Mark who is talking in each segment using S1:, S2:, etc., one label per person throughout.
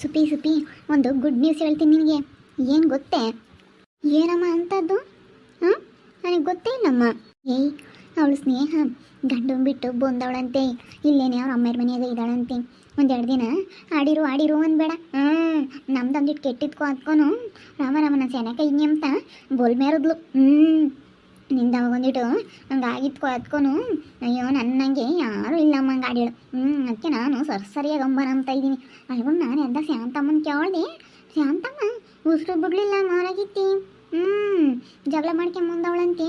S1: ಸುಪಿ ಸುಪಿ ಒಂದು good news ಹೇಳ್ತೀನಿ ನಿನಗೆ. ಏನು ಗೊತ್ತೇ? ಏನಮ್ಮ ಅಂಥದ್ದು? ಹಾಂ, ನನಗೆ ಗೊತ್ತೇ ಇಲ್ಲಮ್ಮ. ಏಯ್, ಅವಳು ಸ್ನೇಹ ಗಂಡನ್ ಬಿಟ್ಟು ಬಂದವಳಂತೆ. ಇಲ್ಲೇನೆ ಅವ್ರ ಅಮ್ಮರ ಮನೆಯಾಗ ಇದ್ದಾಳಂತೆ. ಒಂದೆರಡು ದಿನ ಆಡಿರು ಅನ್ಬೇಡ. ನಮ್ದೊಂದಿಟ್ಟು ಕೆಟ್ಟಿದ್ಕೋ ಅದ್ಕೋನು ರಾಮನ ಸೆನಕ ಹಿಂಗೆ ಅಂತ ಬೋಲ್ ಮೇರದ್ಲು. ನಿಂದ ಅವಾಗೊಂದಿಟ್ಟು ಹಂಗೆ ಆಗಿದ್ಕೋ ಅದ್ಕೋನು. ಅಯ್ಯೋ ನನ್ನಂಗೆ ಯಾರೂ ಇಲ್ಲಮ್ಮ ಹಂಗೆ ಆಡಿಳು. ಅದಕ್ಕೆ ನಾನು ಸರಿಯಾಗಿ ಅಂಬನ ಅಂತ ಇದ್ದೀನಿ. ಅಲ್ಗೂ ನಾನು ಎದ್ದ ಶಾಂತಮ್ಮನ ಕೇಳ್ದೆ. ಶಾಂತಮ್ಮ ಉಸಿರು ಬಿಡ್ಲಿಲ್ಲ ಮಾರಾಗಿತ್ತಿ. ಜಗಳ ಮಾಡ್ಕೊಂಬಂದವಳಂತೆ.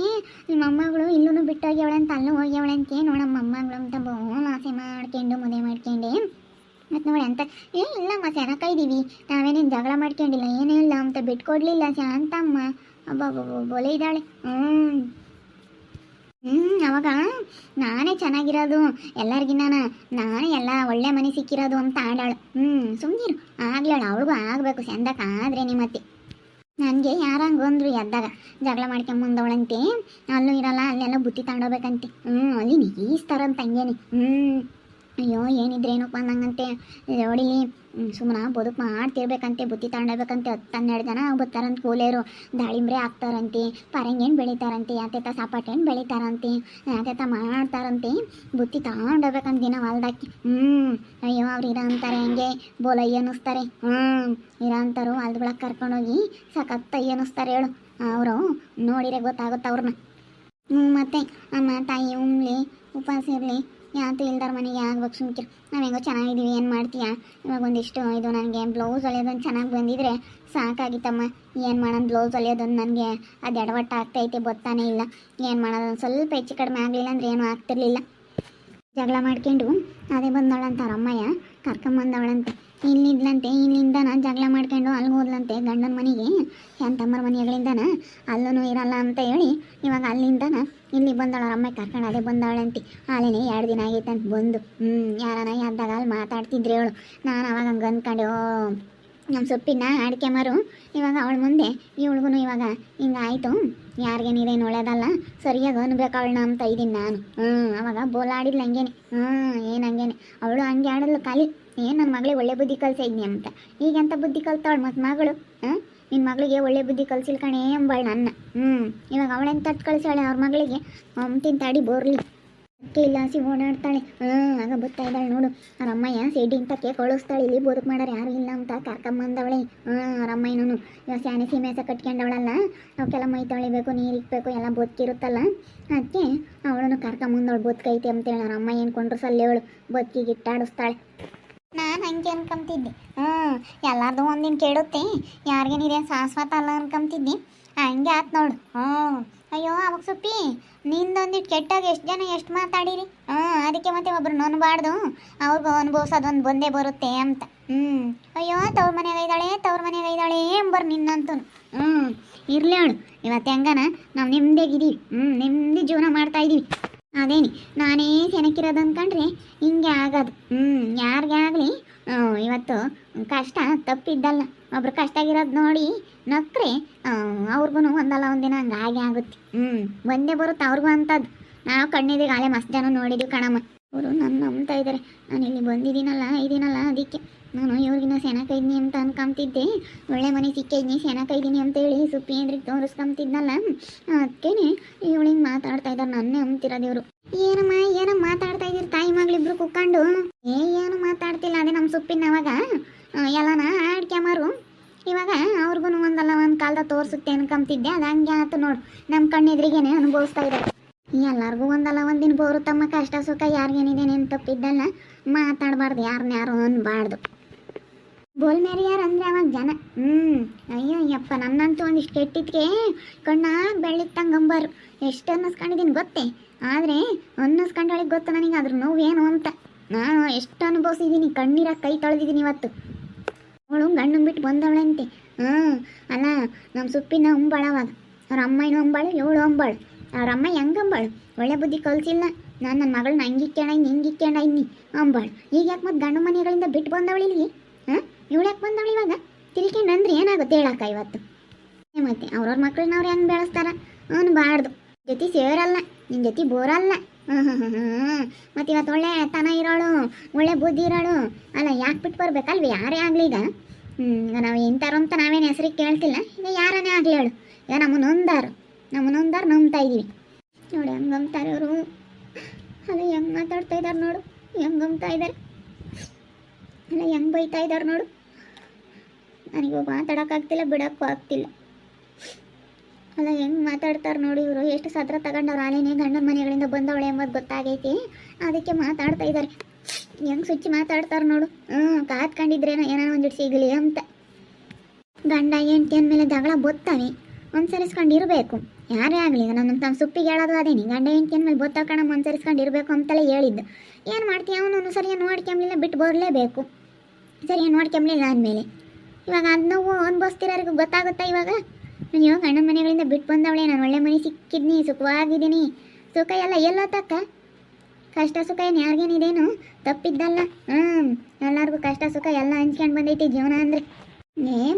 S1: ನಿಮ್ಮ ಅಮ್ಮಗಳು ಇಲ್ಲೂ ಬಿಟ್ಟೋಗ್ಯವಳಂತ, ಅಲ್ಲೂ ಹೋಗ್ಯವಳಂತೆ. ನೋಡಮ್ಮ ಅಮ್ಮಗಳು ಅಂತ ಬೋಲ್ ಆಸೆ ಮಾಡ್ಕೊಂಡು ಮದುವೆ ಮಾಡ್ಕೊಂಡೆ. ಮತ್ತು ನೋಡಿ ಅಂತ ಇಲ್ಲಮ್ಮ ಸೆನಕ ಇದ್ದೀವಿ, ನಾವೇನೇನು ಜಗಳ ಮಾಡ್ಕೊಂಡಿಲ್ಲ, ಏನೂ ಇಲ್ಲ ಅಂತ ಬಿಟ್ಕೊಡ್ಲಿಲ್ಲ ಶಾಂತಮ್ಮ. ಬೊಲೆ ಇದ್ದಾಳೆ. ಅವಾಗ ನಾನೇ ಚೆನ್ನಾಗಿರೋದು ಎಲ್ಲರಿಗಿನ್ನ, ನಾನೇ ಎಲ್ಲ ಒಳ್ಳೆ ಮನೆ ಸಿಕ್ಕಿರೋದು ಅಂತ ಆಡಾಳು. ಸುಮ್ಮನಿರು, ಆಗ್ಲಾಳು ಅವಳಿಗೂ ಆಗಬೇಕು ಚಂದಕ್ಕೆ. ಆದರೆ ನಿಮ್ಮತ್ತೆ ನನಗೆ ಯಾರಂಗೆ ಬಂದರು ಎದ್ದಾಗ ಜಗಳ ಮಾಡ್ಕೊಂಬಂದವಳಂತೆ. ಅಲ್ಲೂ ಇರಲ್ಲ, ಅಲ್ಲೆಲ್ಲ ಬುತ್ತಿ ತಗೊಂಡೋಗ್ಬೇಕಂತೆ. ಅಲ್ಲಿ ನೀಸ್ತಾರಂತ ಹಂಗೇನೆ. ಅಯ್ಯೋ ಏನಿದ್ರೇನಪ್ಪ ಅಂದಂಗಂತೆ ಹೊಡಿಲಿ, ಸುಮ್ಮನೆ ಬದುಕು ಮಾಡ್ತಿರ್ಬೇಕಂತೆ. ಬುತ್ತಿ ತಗೊಂಡೋಗ್ಬೇಕಂತೆ. 10-12 ಜನ ಬರ್ತಾರಂತೆ ಕೂಲೇರು. ದಾಳಿಂಬ್ರೆ ಹಾಕ್ತಾರಂತೆ, ಪರಂಗೇನು ಬೆಳಿತಾರಂತೆ, ಯಾತೆತ ಸಪಾಟೇನು ಬೆಳಿತಾರಂತೆ, ಯಾತೆತ ಮಾಡ್ತಾರಂತೆ. ಬುತ್ತಿ ತಗೊಂಡೋಗ್ಬೇಕಂತ ದಿನ ಹೊಲ್ದಾಕಿ. ಅಯ್ಯೋ ಅವ್ರು ಇರೋ ಅಂತಾರೆ ಹಂಗೆ ಬೋಲಯ್ಯ ಅನ್ನಿಸ್ತಾರೆ. ಇರೋ ಅಂತಾರು ಹೊಲ್ದೊಳಗೆ ಕರ್ಕೊಂಡೋಗಿ ಸಖತ್ತಯ್ಯ ಅನ್ನಿಸ್ತಾರೆ ಹೇಳು. ಅವರು ನೋಡಿರೆ ಗೊತ್ತಾಗುತ್ತೆ ಅವ್ರನ್ನ. ಮತ್ತು ಅಮ್ಮ ತಾಯಿ ಉಮ್ಲಿ ಉಪವಾಸ ಇರಲಿ, ಯಾತು ಇಲ್ದಾರ ಮನೆಗೆ ಆಗ್ಬೇಕು. ಸುಮ್ಕಿರು, ನಾವು ಹೆಂಗೋ ಚೆನ್ನಾಗಿದ್ದೀವಿ, ಏನು ಮಾಡ್ತೀಯ. ಇವಾಗ ಒಂದಿಷ್ಟು ಇದು ನನಗೆ ಬ್ಲೌಸ್ ಹೊಲಿಯೋದೊಂದು ಚೆನ್ನಾಗಿ ಬಂದಿದ್ರೆ ಸಾಕಾಗಿತ್ತಮ್ಮ. ಏನು ಮಾಡೋಣ, ಬ್ಲೌಸ್ ಹೊಲಿಯೋದೊಂದು ನನಗೆ ಅದು ಎಡವಟ್ಟ ಆಗ್ತೈತೆ, ಗೊತ್ತಾನೇ ಇಲ್ಲ. ಏನು ಮಾಡೋದು, ಸ್ವಲ್ಪ ಹೆಚ್ಚು ಕಡಿಮೆ ಆಗಲಿಲ್ಲ ಅಂದರೆ ಏನೂ ಆಗ್ತಿರ್ಲಿಲ್ಲ. ಜಗಳ ಮಾಡ್ಕೊಂಡು ಅದೇ ಬಂದವಳಂತ ಅಮ್ಮಯ್ಯ ಕರ್ಕೊಂಬಂದವಳಂತೆ. ಇಲ್ಲಿದ್ಲಂತೆ. ಇಲ್ಲಿಂದನ ಜಗಳ ಮಾಡ್ಕೊಂಡು ಅಲ್ಲಿಗೆ ಹೋದ್ಲಂತೆ ಗಂಡನ ಮನೆಗೆ, ಶಾಂತಮ್ಮರ ಮನೆಗಳಿಂದನ. ಅಲ್ಲೂ ಇರಲ್ಲ ಅಂತ ಹೇಳಿ ಇವಾಗ ಅಲ್ಲಿಂದನ ಇಲ್ಲಿ ಬಂದವಳ ಅಮ್ಮ ಕರ್ಕೊಂಡು ಅದೇ ಬಂದವಳಂತೆ. ಅಲ್ಲೇನೆ 2 ದಿನ ಆಗೈತಂತ ಬಂದು. ಯಾರನ ಎದ್ದಾಗ ಅಲ್ಲಿ ಮಾತಾಡ್ತಿದ್ರೆ ಹೇಳು. ನಾನು ಅವಾಗ ಹಂಗೆ ಅಂದ್ಕೊಂಡು ನಮ್ಮ ಸೊಪ್ಪಿನ ಅಡಿಕೆ ಮಾರು ಇವಾಗ ಅವಳ ಮುಂದೆ ಇವಳಿಗೂ ಇವಾಗ ಹಿಂಗಾಯಿತು. ಯಾರಿಗೇನಿದೇನು ಒಳ್ಳೆಯದಲ್ಲ, ಸರಿಯಾಗಿ ಅನ್ಬೇಕು ಅವಳನ್ನ ಅಂತ ಇದ್ದೀನಿ ನಾನು. ಅವಾಗ ಬೋಲಾಡಿದ್ಲು ಹಂಗೇನೆ. ಏನು ಹಂಗೇನೆ ಅವಳು ಹಂಗೆ ಆಡಲು ಖಾಲಿ. ಏನು ನನ್ನ ಮಗಳಿಗೆ ಒಳ್ಳೆ ಬುದ್ಧಿ ಕಲಿಸಿದ್ನಿ ಅಂತ ಈಗಂತ ಬುದ್ಧಿ ಕಲ್ತಾವಳು. ಮತ್ತು ಮಗಳು ನಿನ್ನ ಮಗಳಿಗೆ ಒಳ್ಳೆ ಬುದ್ಧಿ ಕಲಿಸಿಲ್ ಕಣೇ ಎಂಬಳು ನನ್ನ. ಇವಾಗ ಅವಳೆಂತ ತಟ್ಟು ಕಳಿಸಾಳೆ ಅವ್ರ ಮಗಳಿಗೆ. ತಿಂತಾಡಿ ಬೋರ್ಲಿ ಅಕ್ಕೆ ಇಲ್ಲ ಹಸಿ ಓಡಾಡ್ತಾಳೆ. ಆಗ ಬರ್ತಾ ಇದ್ದಾಳೆ ನೋಡು. ಅವ್ರ ಅಮ್ಮಯ್ಯ ಸೇಡಿ ಇಂತಕ್ಕೆ ಕಳಿಸ್ತಾಳೆ. ಇಲ್ಲಿ ಬದುಕು ಮಾಡೋರು ಯಾರು ಇಲ್ಲ ಅಂತ ಕರ್ಕೊಂಬಂದವಳೆ. ಅವ್ರ ಅಮ್ಮಯ್ಯನೂ ಇವಾಗ ಸ್ಯಾನೆ ಸೀಮೆಸ ಕಟ್ಕೊಂಡವಳಲ್ಲ, ಅವಕ್ಕೆಲ್ಲ ಮೈ ತೊಳಿಬೇಕು, ನೀರು ಇಕ್ಬೇಕು, ಎಲ್ಲ ಬದುಕಿರುತ್ತಲ್ಲ. ಅದಕ್ಕೆ ಅವಳನ್ನು ಕರ್ಕೊಂಬಂದವಳು ಬದುಕೈತೆ ಅಂತೇಳಿ ಅವ್ರ ಅಮ್ಮ ಏನು ಕೊಂಡ್ರು ಸಲ್ಲೇವಳು ಬದುಕಿಗೆ ಇಟ್ಟಾಡಿಸ್ತಾಳೆ. ನಾನು ಹಂಗೆ ಅನ್ಕೊಂತಿದ್ದೆ. ಎಲ್ಲಾರ್ದು ಒಂದಿನ ಕೇಳುತ್ತೆ, ಯಾರಿಗೇನಿದೇನು ಶಾಶ್ವತ ಅಲ್ಲ ಅನ್ಕೊಂತಿದ್ದಿ. ಹಂಗೆ ಆತು ನೋಡು. ಅಯ್ಯೋ ಅವಾಗ ಸುಪ್ಪಿ ನಿಂದೊಂದಿಟ್ಟು ಕೆಟ್ಟಾಗ ಎಷ್ಟು ಜನ ಎಷ್ಟು ಮಾತಾಡಿರಿ. ಅದಕ್ಕೆ ಮತ್ತೆ ಒಬ್ರು ನನ್ಬಾರ್ದು, ಅವ್ರಿಗೂ ಅನುಭವಿಸೋದೊಂದು ಬಂದೇ ಬರುತ್ತೆ ಅಂತ. ಅಯ್ಯೋ ತವ್ರ ಮನೆಯಾಗ ಇದ್ದಾಳೆ ಎಂಬರು ನಿನ್ನಂತೂ. ಇರ್ಲಿ ಅವಳು ಇವತ್ತು ಹೆಂಗನ ನಾವು ನೆಮ್ಮದಿಯಾಗಿದ್ದೀವಿ. ನೆಮ್ಮದಿ ಜೀವನ ಮಾಡ್ತಾಯಿದ್ದೀವಿ. ಅದೇನಿ ನಾನೇ ಸೆನಕಿರೋದು ಅಂದ್ಕೊಂಡ್ರೆ ಹಿಂಗೆ ಆಗೋದು. ಯಾರಿಗೆ ಆಗಲಿ ಇವತ್ತು ಕಷ್ಟ ತಪ್ಪಿದ್ದಲ್ಲ. ಒಬ್ರು ಕಷ್ಟ ಆಗಿರೋದು ನೋಡಿ ನಕ್ರೆ ಅವ್ರಿಗೂ ಒಂದಲ್ಲ ಒಂದಿನ ಹಂಗೆ ಹಾಗೆ ಆಗುತ್ತೆ. ಬಂದೇ ಬರುತ್ತೆ ಅವ್ರಿಗೂ ಅಂಥದ್ದು. ನಾವು ಕಣ್ಣಿದ್ದೀವಿ ಆಲೆ ಮಸ್ತ್ ಜನ ನೋಡಿದ್ದೀವಿ ಕಣಮ್ಮ. ಅವರು ನನ್ನ ನಂಬ್ತಾ ಇದ್ದಾರೆ. ನಾನು ಇಲ್ಲಿ ಬಂದಿದ್ದೀನಲ್ಲ ಇದೀನಲ್ಲ, ಅದಕ್ಕೆ ನಾನು ಇವ್ರಿಗಿನ್ನ ಸೆನಕೈದ್ನಿ ಅಂತ ಅನ್ಕೊಂತಿದ್ದೆ. ಒಳ್ಳೆ ಮನೆ ಸಿಕ್ಕೈದ್ನಿ ಸೆನಕೈದೀನಿ ಅಂತೇಳಿ ಸುಪ್ಪಿ ಅಂದ್ರಿಗೆ ತೋರಿಸ್ಕೊಂತಿದ್ನಲ್ಲ. ಅದಕ್ಕೇನೆ ಇವಳಿಗೆ ಮಾತಾಡ್ತಾ ಇದ್ದಾರೆ. ನನ್ನೇ ಅಂಬ್ತಿರೋದು ಇವರು. ಏನಮ್ಮ ಮಾತಾಡ್ತಾ ಇದ್ದೀರಿ ತಾಯಿ ಮಗಳಿಬ್ರು ಕುಕ್ಕೊಂಡು? ಏನು ಮಾತಾಡ್ತಿಲ್ಲ. ಅದೇ ನಮ್ಮ ಸುಪ್ಪಿನ ಅವಾಗ ಎಲ್ಲನ ಆಡ್ಕ್ಯಮಾರು. ಇವಾಗ ಅವ್ರಿಗೂ ಒಂದಲ್ಲ ಒಂದು ಕಾಲದ ತೋರಿಸುತ್ತೆ ಅನ್ಕೊಂತಿದ್ದೆ. ಅದು ಹಂಗೆ ಆಯ್ತು ನೋಡು. ನಮ್ಮ ಕಣ್ಣೆದ್ರಿಗೇನೆ ಅನುಭವಿಸ್ತಾ ಇದ್ದಾರೆ. ಎಲ್ಲರಿಗೂ ಒಂದಲ್ಲ ಒಂದಿನ ಬರುತ್ತಮ್ಮ ಕಷ್ಟ ಸುಖ. ಯಾರಿಗೇನಿದೆ ಏನು ತಪ್ಪಿದ್ದಲ್ಲ. ಮಾತಾಡಬಾರ್ದು, ಯಾರನ್ಯಾರು ಅನ್ಬಾರ್ದು. ಬೋಲ್ ಮೇರಿ ಯಾರು ಅಂದರೆ ಅವಾಗ ಜನ. ಅಯ್ಯೋ ಯಪ್ಪ ನನ್ನಂತೂ ಒಂದಿಷ್ಟು ಕೆಟ್ಟಿದ್ಕೆ ಕಣ್ಣ ಬೆಳ್ಳಿತ್ತಂಗಂಬಾರು. ಎಷ್ಟು ಅನ್ನಿಸ್ಕೊಂಡಿದ್ದೀನಿ ಗೊತ್ತೇ. ಆದರೆ ಅನ್ನಿಸ್ಕೊಂಡಳಿಗೆ ಗೊತ್ತು ನನಗೆ ಅದ್ರ ನೋವೇನು ಅಂತ. ನಾನು ಎಷ್ಟು ಅನುಭವಿಸಿದ್ದೀನಿ. ಕಣ್ಣೀರ ಕೈ ತೊಳೆದಿದ್ದೀನಿ ಇವತ್ತು. ಅವಳು ಗಂಡನ ಬಿಟ್ಟು ಬಂದವಳಂತೆ. ಅಲ್ಲ ನಮ್ಮ ಸುಪ್ಪಿನ ಅಂಬಾಳವಾಗ. ಅವ್ರ ಅಮ್ಮನೂ ಅಂಬಾಳು, ಇವಳು ಅಂಬಾಳು. ಅವ್ರ ಅಮ್ಮ ಹೆಂಗೆ ಅಂಬಾಳು, ಒಳ್ಳೆ ಬುದ್ಧಿ ಕಲಿಸಿಲ್ಲ. ನಾನು ನನ್ನ ಮಗಳನ್ನ ಹಿಂಗಿಕ್ಕೊಂಡೈನಿ ಅಂಬಾಳು. ಈಗ ಯಾಕೆ ಮತ್ತೆ ಗಂಡು ಮನೆಗಳಿಂದ ಬಿಟ್ಟು ಬಂದವಳು ಇಲ್ಲಿಗೆ? ಇವಳು ಯಾಕೆ ಬಂದವಳು ಇವಾಗ? ತಿಳ್ಕೊಂಡು ಅಂದ್ರೆ ಏನಾಗುತ್ತೆ ಹೇಳಕ್ಕ ಇವತ್ತು. ಮತ್ತೆ ಅವ್ರವ್ರ ಮಕ್ಕಳನ್ನ ಅವ್ರು ಹೆಂಗೆ ಬೆಳೆಸ್ತಾರ ಅನ್ಬಾರ್ದು. ಜೊತೆ ಸೇರಲ್ಲ, ನಿನ್ನ ಜೊತೆ ಬೋರಲ್ಲ. ಮತ್ತು ಇವತ್ತು ಒಳ್ಳೆ ತನ ಇರೋಳು, ಒಳ್ಳೆ ಬುದ್ಧಿ ಇರೋಳು ಅಲ್ಲ, ಯಾಕೆ ಬಿಟ್ಟು ಬರ್ಬೇಕಲ್ವಿ ಯಾರೇ ಆಗಲಿ ಈಗ. ಈಗ ನಾವು ಇಂಥವ್ರು ಅಂತ ನಾವೇನು ಹೆಸ್ರಿಗೆ ಕೇಳ್ತಿಲ್ಲ, ಈಗ ಯಾರನ್ನೇ ಆಗಲಿ ಹೇಳು, ಈಗ ನಮ್ಮ ನೊಂದಾರು ನಂಬ್ತಾ ಇದ್ದೀವಿ ನೋಡಿ. ಹೆಂಗೆ ನಂಬ್ತಾರೆ ಅವರು, ಅಲ್ಲ ಹೆಂಗೆ ಮಾತಾಡ್ತಾ ಇದ್ದಾರೆ ನೋಡು, ಹೆಂಗೆ ನಂಬ್ತಾ ಇದ್ದಾರೆ, ಅಲ್ಲ ಹೆಂಗೆ ಬೈತಾ ಇದ್ದಾರೆ ನೋಡು. ನನಗೂ ಮಾತಾಡೋಕ್ಕಾಗ್ತಿಲ್ಲ, ಬಿಡೋಕ್ಕೂ ಆಗ್ತಿಲ್ಲ. ಅಲ್ಲ ಹೆಂಗೆ ಮಾತಾಡ್ತಾರೆ ನೋಡಿ ಇವರು, ಎಷ್ಟು ಸತ್ರ ತಗೊಂಡವ್ರು ಆಲೇನೆ ಗಂಡನ ಮನೆಗಳಿಂದ ಬಂದವಳೆ ಎಂಬುದು ಗೊತ್ತಾಗೈತಿ, ಅದಕ್ಕೆ ಮಾತಾಡ್ತಾ ಇದ್ದಾರೆ. ಹೆಂಗೆ ಸುಚ್ಚಿ ಮಾತಾಡ್ತಾರೆ ನೋಡು. ಕಾತ್ಕೊಂಡಿದ್ರೇನೋ ಏನೋ ಒಂದಿಟ್ಟು ಸಿಗಲಿ ಅಂತ. ಗಂಡ ಹೆಂಡತಿ ಅಂದಮೇಲೆ ಜಗಳ ಬೊತ್ತಾವೆ, ಅನುಸರಿಸ್ಕೊಂಡಿರಬೇಕು. ಯಾರೇ ಆಗಲಿ, ಈಗ ನನ್ನ ತಮ್ಮ ಸುಪ್ಪಿಗೆ ಹೇಳೋದು ಅದೇನಿ, ಗಂಡ ಹೆಂಡತಿ ಅಂದಮೇಲೆ ಬೊತ್ತಾಕಣ ಅನುಸರಿಸ್ಕೊಂಡಿರ್ಬೇಕು ಅಂತಲೇ ಹೇಳಿದ್ದು. ಏನು ಮಾಡ್ತೀಯ, ಅವನು ಸರಿಯಾಗಿ ನೋಡ್ಕೊಂಬಲಿಲ್ಲ, ಬಿಟ್ಟು ಬರಲೇಬೇಕು. ಸರಿಯಾಗಿ ನೋಡ್ಕೊಂಬಲಿಲ್ಲ ಅಂದಮೇಲೆ ಇವಾಗ ಅದು ನೋವು ಅನುಭವಿಸ್ತಿರೋರಿಗೆ ಗೊತ್ತಾಗುತ್ತಾ ಇವಾಗ. ಅಯ್ಯೋ ಗಂಡನ ಮನೆಗಳಿಂದ ಬಿಟ್ಟು ಬಂದವಳೆ, ನಾನು ಒಳ್ಳೆ ಮನೆ ಸಿಕ್ಕಿದ್ನಿ, ಸುಖವಾಗಿದ್ದೀನಿ. ಸುಖ ಎಲ್ಲ ಎಲ್ಲೋ ತಕ್ಕ, ಕಷ್ಟ ಸುಖ ಏನು ಯಾರಿಗೇನಿದೇನು ತಪ್ಪಿದ್ದಲ್ಲ. ಎಲ್ಲರಿಗೂ ಕಷ್ಟ ಸುಖ ಎಲ್ಲ ಹಂಚ್ಕೊಂಡು ಬಂದೈತಿ ಜೀವನ ಅಂದರೆ.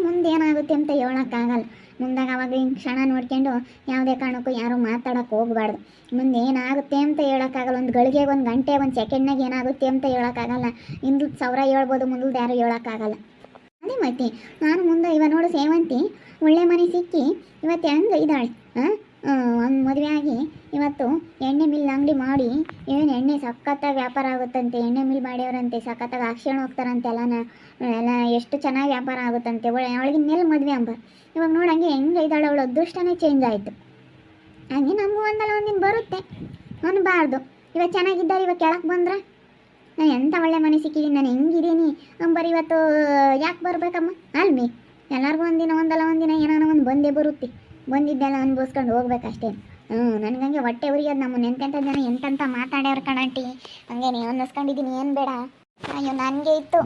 S1: ಮುಂದೆ ಏನಾಗುತ್ತೆ ಅಂತ ಹೇಳೋಕ್ಕಾಗಲ್ಲ. ಮುಂದಾಗ ಅವಾಗ ಹಿಂಗೆ ಕ್ಷಣ ನೋಡ್ಕೊಂಡು ಯಾವುದೇ ಕಾರಣಕ್ಕೂ ಯಾರೂ ಮಾತಾಡೋಕೆ ಹೋಗಬಾರ್ದು. ಮುಂದೆ ಏನಾಗುತ್ತೆ ಅಂತ ಹೇಳೋಕ್ಕಾಗಲ್ಲ. ಒಂದು ಗಳಿಗೆ, ಒಂದು ಗಂಟೆ, ಒಂದು ಸೆಕೆಂಡ್ನಾಗ ಏನಾಗುತ್ತೆ ಅಂತ ಹೇಳೋಕ್ಕಾಗಲ್ಲ. ಇಂದು 1000 ಹೇಳ್ಬೋದು, ಮುಂದೆ ಯಾರು ಹೇಳೋಕ್ಕಾಗಲ್ಲ. ಅದೇ ಮತ್ತೆ ನಾನು ಮುಂದೆ ಇವಾಗ ನೋಡು, ಸೇವಂತಿ ಒಳ್ಳೆ ಮನೆ ಸಿಕ್ಕಿ ಇವತ್ತು ಹೆಂಗೆ ಇದ್ದಾಳೆ. ಒಂದು ಮದುವೆ ಆಗಿ ಇವತ್ತು ಎಣ್ಣೆ ಮಿಲ್ ಅಂಗಡಿ ಮಾಡಿ, ಏನು ಎಣ್ಣೆ ಸಖತ್ತಾಗಿ ವ್ಯಾಪಾರ ಆಗುತ್ತಂತೆ. ಎಣ್ಣೆ ಮಿಲ್ ಮಾಡ್ಯವರಂತೆ, ಸಖತ್ತಾಗಿ ಹಾಕ್ಸ್ಕೊಂಡು ಹೋಗ್ತಾರಂತೆ ಎಲ್ಲ ಎಷ್ಟು ಚೆನ್ನಾಗಿ ವ್ಯಾಪಾರ ಆಗುತ್ತಂತೆ. ಅವಳಿಗೆ ಮೇಲೆ ಮದುವೆ ಅಂಬ. ಇವಾಗ ನೋಡಿ ಹಂಗೆ ಹೆಂಗೆ ಇದ್ದಾಳೆ, ಅವಳು ಅದೃಷ್ಟನೇ ಚೇಂಜ್ ಆಯಿತು. ಹಂಗೆ ನಮಗೂ ಒಂದಲ್ಲ ಒಂದಿನ ಬರುತ್ತೆ ಅನ್ಬಾರ್ದು. ಇವಾಗ ಚೆನ್ನಾಗಿದ್ದಾರೆ, ಇವಾಗ ಕೆಳಕ್ಕೆ ಬಂದ್ರೆ ನಾನು ಎಂಥ ಒಳ್ಳೆ ಮನೆ ಸಿಕ್ಕಿದ್ದೀನಿ, ನಾನು ಹೆಂಗಿದ್ದೀನಿ ಅಂಬರಿ. ಇವತ್ತು ಯಾಕೆ ಬರಬೇಕಮ್ಮ ಅಲ್ಮಿ, ಎಲ್ಲರಿಗೂ ಒಂದಲ್ಲ ಒಂದಿನ ಏನಾನ ಒಂದು ಬಂದೇ ಬರುತ್ತೆ. ಬಂದಿದ್ದೆಲ್ಲ ಅನ್ಭವಿಸ್ಕೊಂಡು ಹೋಗ್ಬೇಕಷ್ಟೇ. ನನಗಂಗೆ ಹೊಟ್ಟೆ ಉರಿಯೋದು. ನಮ್ಮ ಎಂತೆಂಥ ಜನ ಎಂತೆಂಥ ಮಾತಾಡ್ಯವ್ರು ಕಣಂಟಿ, ಹಂಗೆ ನೀವು ಅನ್ನಿಸ್ಕೊಂಡಿದ್ದೀನಿ. ಏನು ಬೇಡ, ಅಯ್ಯೋ ನನಗೆ ಇತ್ತು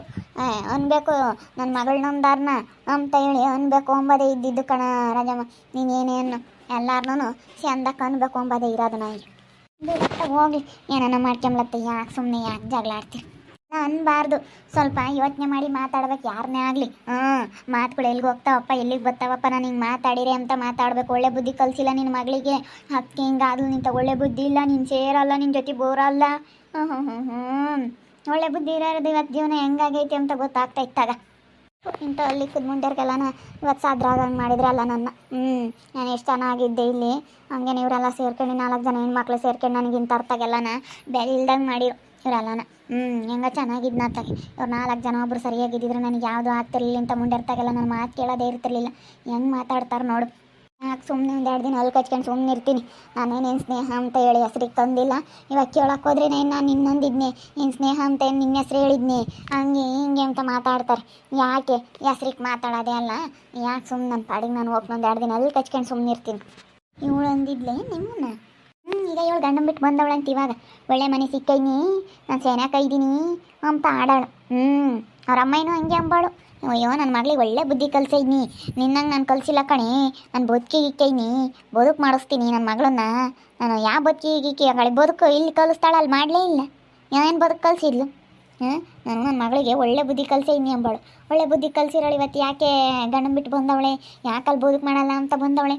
S1: ಅನ್ಬೇಕು, ನನ್ನ ಮಗಳನ್ನೊಂದಾರನ್ನ ಅಂತ ಹೇಳಿ ಅನ್ಬೇಕು ಅಂಬೋದೇ ಇದ್ದಿದ್ದು ಕಣ ರಾಜಮ್ಮ. ನೀನೇನೇನು ಎಲ್ಲಾರನ್ನೂ ಚಂದಕ್ಕೆ ಅನ್ಬೇಕು ಅಂಬೋದೇ ಇರೋದು. ನನಗೆ ಹೋಗ್ಲಿ, ಏನಾನ ಮಾಡ್ಕೊಂಬ್ಲತ್ತೆ, ಯಾಕೆ ಸುಮ್ಮನೆ ಯಾಕೆ ಜಗಳ ಆಡ್ತೀರಿ ಅನ್ಬಾರ್ದು. ಸ್ವಲ್ಪ ಯೋಚನೆ ಮಾಡಿ ಮಾತಾಡ್ಬೇಕು, ಯಾರನ್ನೇ ಆಗಲಿ. ಮಾತುಗಳು ಎಲ್ಲಿಗೆ ಹೋಗ್ತಾವಪ್ಪ, ಎಲ್ಲಿಗೆ ಬರ್ತಾವಪ್ಪ, ನಾನು ಹಿಂಗೆ ಮಾತಾಡಿರಿ ಅಂತ ಮಾತಾಡ್ಬೇಕು. ಒಳ್ಳೆ ಬುದ್ಧಿ ಕಲಿಸಿಲ್ಲ ನಿನ್ನ ಮಗಳಿಗೆ, ಅದಕ್ಕೆ ಹಿಂಗಾದ್ಲು. ನಿಂತ ಒಳ್ಳೆ ಬುದ್ಧಿ ಇಲ್ಲ, ನೀನು ಸೇರಲ್ಲ, ನಿನ್ನ ಜೊತೆ ಬೋರಲ್ಲ. ಒಳ್ಳೆ ಬುದ್ಧಿ ಇರೋದು ಇವತ್ತು ಜೀವನ ಹೆಂಗಾಗೈತಿ ಅಂತ ಗೊತ್ತಾಗ್ತಾ ಇತ್ತಾಗ. ಇಂಥ ಲಿಕ್ಕದ ಮುಂಡ್ಯರ್ಗೆಲ್ಲನ ಇವತ್ತು ಸಾದ್ರಾಗಂಗೆ ಮಾಡಿದ್ರಲ್ಲ ನನ್ನ. ನಾನು ಎಷ್ಟು ಚೆನ್ನಾಗಿದ್ದೆ ಇಲ್ಲಿ, ಹಂಗೆ ಇವರೆಲ್ಲ ಸೇರ್ಕೊಂಡು 4 ಜನ ಹೆಣ್ಮಕ್ಳು ಸೇರ್ಕೊಂಡು ನನಗಿಂತ ಅರ್ಥಗೆಲ್ಲನ ಬೆಲೆ ಇಲ್ದಂಗೆ ಮಾಡಿರು ಇವರೆಲ್ಲನ. ಹೆಂಗ ಚೆನ್ನಾಗಿದ್ನ ಅತ್ತಾಗೆ. ಇವ್ರು 4 ಜನ ಒಬ್ಬರು ಸರಿಯಾಗಿದ್ದಿದ್ರೆ ನನಗೆ ಯಾವುದೂ ಆಗ್ತಿರ್ಲಿಲ್ಲ. ಇಂಥ ಮುಂಡ್ಯರ್ತಾಗೆಲ್ಲ ನನ್ನ ಮಾತು ಕೇಳೋದೇ ಇರ್ತಿರ್ಲಿಲ್ಲ. ಹೆಂಗೆ ಮಾತಾಡ್ತಾರೆ ನೋಡು. ಯಾಕೆ ಸುಮ್ಮನೆ 1-2 ದಿನ ಅಲ್ಲಿ ಕಚ್ಕೊಂಡು ಸುಮ್ಮನೆ ಇರ್ತೀನಿ. ನಾನೇನೇನು ಸ್ನೇಹ ಅಂತ ಹೇಳಿ ಹೆಸ್ರಿಗೆ ತಂದಿಲ್ಲ. ಇವಾಗ ಕೇಳೋಕೆ ಹೋದ್ರೆ ನಾನು ಇನ್ನೊಂದಿದ್ನೆ, ಏನು ಸ್ನೇಹ ಅಂತ ಏನು ನಿನ್ನ ಹೆಸ್ರು ಹೇಳಿದ್ನಿ, ಹಂಗೆ ಹಿಂಗೆ ಅಂತ ಮಾತಾಡ್ತಾರೆ. ಯಾಕೆ ಹೆಸ್ರಿಗೆ ಮಾತಾಡೋದೇ ಅಲ್ಲ, ಯಾಕೆ ಸುಮ್ಮನೆ ನನ್ನ ಪಾಡಿಗೆ ನಾನು ಹೋಗಿ 1-2 ದಿನ ಅಲ್ಲಿ ಕಚ್ಕೊಂಡು ಸುಮ್ಮನೆ ಇರ್ತೀನಿ. ಇವಳು ಅಂದಿದ್ಲೆ ನಿಮ್ಮನ್ನ. ಈಗ ಇವಳು ಗಂಡನ ಬಿಟ್ಟು ಬಂದವಳಂತ ಇವಾಗ ಒಳ್ಳೆ ಮನೆ ಸಿಕ್ಕೈನಿ, ನಾನು ಸೇನಾಕ ಇದ್ದೀನಿ ಅಂತ ಆಡಾಳು. ಅವ್ರ ಅಮ್ಮನೂ ಹಂಗೆ ಅಂಬಾಳು. ಅಯ್ಯೋ ನನ್ನ ಮಗಳಿಗೆ ಒಳ್ಳೆ ಬುದ್ಧಿ ಕಲ್ಸೈನಿ, ನಿನ್ನಂಗೆ ನಾನು ಕಲಿಸಿಲ್ಲ ಕಣೆ. ನಾನು ಬದುಕಿಗೆ ಇಕ್ಕೈನಿ, ಬದುಕು ಮಾಡಿಸ್ತೀನಿ ನನ್ನ ಮಗಳನ್ನ. ನಾನು ಯಾವ ಬದುಕಿಗೆ ಅವಳಿ ಬದುಕು ಇಲ್ಲಿ ಕಲಿಸ್ತಾಳೆ, ಅಲ್ಲಿ ಮಾಡಲೇ ಇಲ್ಲ. ಏನು ಬದುಕು ಕಲಿಸಿದ್ಲು. ನಾನು ನನ್ನ ಮಗಳಿಗೆ ಒಳ್ಳೆ ಬುದ್ಧಿ ಕಲ್ಸೈನಿ ಅಂಬಾಳು. ಒಳ್ಳೆ ಬುದ್ಧಿ ಕಲಿಸಿರೋಳು ಇವತ್ತು ಯಾಕೆ ಗಂಡನ ಬಿಟ್ಟು ಬಂದವಳೆ, ಯಾಕೆ ಅಲ್ಲಿ ಬದುಕು ಮಾಡಲ್ಲ ಅಂತ ಬಂದವಳೆ.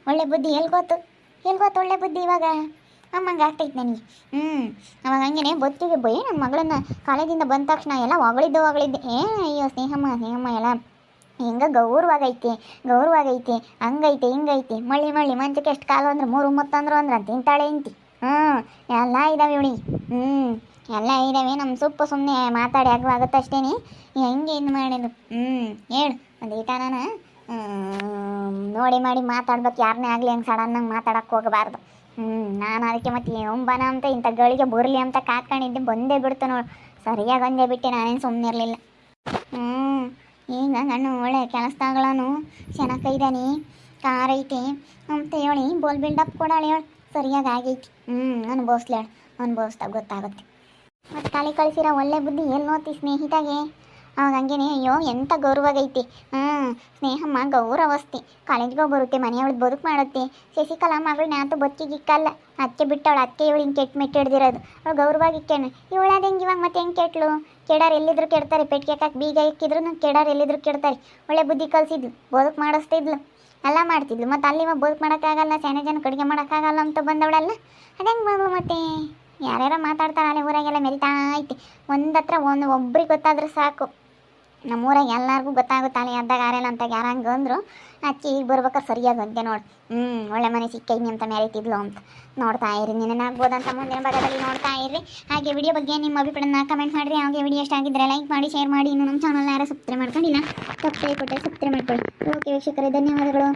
S1: ಒಳ್ಳೆ ಬುದ್ಧಿ ಎಲ್ಲಿ ಗೊತ್ತು ಒಳ್ಳೆ ಬುದ್ಧಿ ಇವಾಗ ಅಮ್ಮಂಗೆ ಆಗ್ತೈತೆ ನನಗೆ. ಅವಾಗ ಹಂಗೆ ಬದುಕಿಗೆ ಬೈ ನನ್ನ ಮಗಳನ್ನ ಕಾಲೇಜಿಂದ ಬಂದ ತಕ್ಷಣ ಎಲ್ಲ ಹೊಗಳಿದ್ದೆ. ಅಯ್ಯೋ ಸ್ನೇಹಮ್ಮ ಎಲ್ಲ ಹಿಂಗೆ ಗೌರವಾಗೈತಿ, ಹಂಗೈತೆ ಹಿಂಗೈತಿ, ಮಳ್ಳಿ ಮಂಚಕ್ಕೆ ಎಷ್ಟು ಕಾಲು ಅಂದ್ರೆ 3 ಮುತ್ತಂದ್ರು ಅಂದ್ರೆ ತಿಂತಾಳೆ ಇಂತಿ. ಎಲ್ಲ ಇದ್ದಾವೆ ಇವಳಿಗೆ. ಎಲ್ಲ ಇದ್ದಾವೆ. ನಮ್ಮ ಸುಮ್ಮನೆ ಮಾತಾಡಿ ಆಗುತ್ತಷ್ಟೇ. ಹೆಂಗೆ ಇನ್ನು ಮಾಡಿದ್ರು. ಹೇಳು ಒಂದು ಈಟ ನಾನು ನೋಡಿ ಮಾಡಿ ಮಾತಾಡ್ಬೇಕು. ಯಾರನ್ನೇ ಆಗಲಿ ಹಂಗೆ ಸಡನ್ನಾಗಿ ಮಾತಾಡೋಕ್ಕೆ ಹೋಗಬಾರ್ದು. ನಾನು ಅದಕ್ಕೆ ಮತ್ತೆ ಒಂಬನ ಅಂತ ಇಂಥ ಗಳಿಗೆ ಬರಲಿ ಅಂತ ಕಾತ್ಕೊಂಡಿದ್ದೆ, ಬಂದೇ ಬಿಡ್ತು ನೋಡು. ಸರಿಯಾಗಿ ಒಂದೇ ಬಿಟ್ಟೆ, ನಾನೇನು ಸುಮ್ಮನೆ ಇರಲಿಲ್ಲ. ಈಗ ನಾನು ಒಳ್ಳೆ ಕೆಲಸದಾಗಳನು ಚೆನ್ನಾಗೈದಾನಿ, ಕಾರ್ ಐತಿ ಅಂತ ಹೇಳಿ ಬೋಲ್ ಬಿಲ್ಡಪ್ ಕೊಡಾಳೆ ಹೇಳು. ಸರಿಯಾಗಿ ಆಗೈತಿ. ಅನುಭವಿಸ್ದಾಗ ಗೊತ್ತಾಗುತ್ತೆ. ಮತ್ತು ಖಾಲಿ ಕಳಿಸಿರೋ ಒಳ್ಳೆ ಬುದ್ಧಿ ಎಲ್ಲಿ ನೋಡ್ತಿ ಸ್ನೇಹಿತಾಗೆ. ಅವಾಗ ಹಂಗೇನೆ ಅಯ್ಯೋ ಎಂಥ ಗೌರವಾಗೈತಿ. ಸ್ನೇಹಮ್ಮ ಗೌರವಸ್ತಿ, ಕಾಲೇಜ್ಗೆ ಬರುತ್ತೆ, ಮನೆಯವಳು ಬದುಕು ಮಾಡುತ್ತೆ. ಶಶಿಕಲಾ ಮಗಳನ್ನ ಯಾತು ಬದುಕಿಗಿಕ್ಕಲ್ಲ, ಅದಕ್ಕೆ ಬಿಟ್ಟವಳು. ಅದಕ್ಕೆ ಇವಳು ಹಿಂಗೆ ಕೆಟ್ಟ ಮೆಟ್ಟು ಹಿಡ್ದಿರೋದು. ಅವಳು ಗೌರವಾಗಿ ಇಕ್ಕೇನು. ಇವಳಾದ ಹೆಂಗೆ ಇವಾಗ ಮತ್ತೆ ಹೆಂಗೆ ಕೆಟ್ಲು. ಕೆಡಾರು ಎಲ್ಲಿದ್ರು ಕೆಡ್ತಾರೆ, ಪೆಟ್ಟಿಗೆ ಹಾಕಿ ಬೀಗ ಇಕ್ಕಿದ್ರು ಕೆಡಾರು ಎಲ್ಲಿದ್ರು ಕೆಡ್ತಾರೆ. ಒಳ್ಳೆ ಬುದ್ಧಿ ಕಲಿಸಿದ್ಲು, ಬದುಕು ಮಾಡಿಸ್ತಿದ್ಲು. ಎಲ್ಲ ಮಾಡ್ತಿದ್ಲು. ಮತ್ತು ಅಲ್ಲಿ ಬದುಕು ಮಾಡೋಕ್ಕಾಗಲ್ಲ, ಸೆನೆ ಜನಕ್ಕೆ ಅಡುಗೆ ಮಾಡೋಕ್ಕಾಗಲ್ಲ ಅಂತ ಬಂದವಳಲ್ಲ, ಅದಂಗೆ ಬಂದಳು. ಮತ್ತೆ ಯಾರ್ಯಾರೋ ಮಾತಾಡ್ತಾರೆ ಅಲ್ಲಿ ಊರಾಗೆಲ್ಲ ಮೆರಿತಾ ಐತಿ. ಒಬ್ರಿಗೆ ಗೊತ್ತಾದ್ರೆ ಸಾಕು, ನಮ್ಮೂರಾಗ ಎಲ್ಲರಿಗೂ ಗೊತ್ತಾಗುತ್ತೆ. ಅಲ್ಲಿ ಅದ್ದಾಗ ಆರೆಲ್ಲ ಅಂತ ಯಾರಂಗೆ ಅಂದರು. ಅಚ್ಚಿ ಈಗ ಬರ್ಬೇಕಾದ್ರೆ ಸರಿಯಾಗಿ ಅಂತೆ ನೋಡಿ. ಒಳ್ಳೆ ಮನೆ ಸಿಕ್ಕೈನಿ ಅಂತ ಮೆರೀತಿದ್ಲು ಅಂತ. ನೋಡ್ತಾ ಇರಿ, ನೆನನಾಗ್ಬೋದಂತ ಮುಂದಿನ ಭಾಗದಲ್ಲಿ ನೋಡ್ತಾ ಇರ್ರಿ. ಹಾಗೆ ವಿಡಿಯೋ ಬಗ್ಗೆ ನಿಮ್ಮ ಅಭಿಪ್ರಾಯನ ಕಮೆಂಟ್ ಮಾಡಿರಿ. ಹಾಗೆ ವಿಡಿಯೋ ಇಷ್ಟ ಆಗಿದ್ದರೆ ಲೈಕ್ ಮಾಡಿ, ಶೇರ್ ಮಾಡಿ. ಇನ್ನು ನಮ್ಮ ಚಾನಲ್ನ ಯಾರು ಸಬ್ಸ್ಕ್ರೈಬ್ ಮಾಡ್ಕೊಂಡಿಲ್ಲ, ಸಬ್ಸ್ಕ್ರೈಬ್ ಕೊಟ್ಟರೆ ಸಬ್ಸ್ಕ್ರೈಬ್ ಮಾಡ್ಕೊಳ್ಳಿ. ಓಕೆ ವೀಕ್ಷಕರೇ, ಧನ್ಯವಾದಗಳು.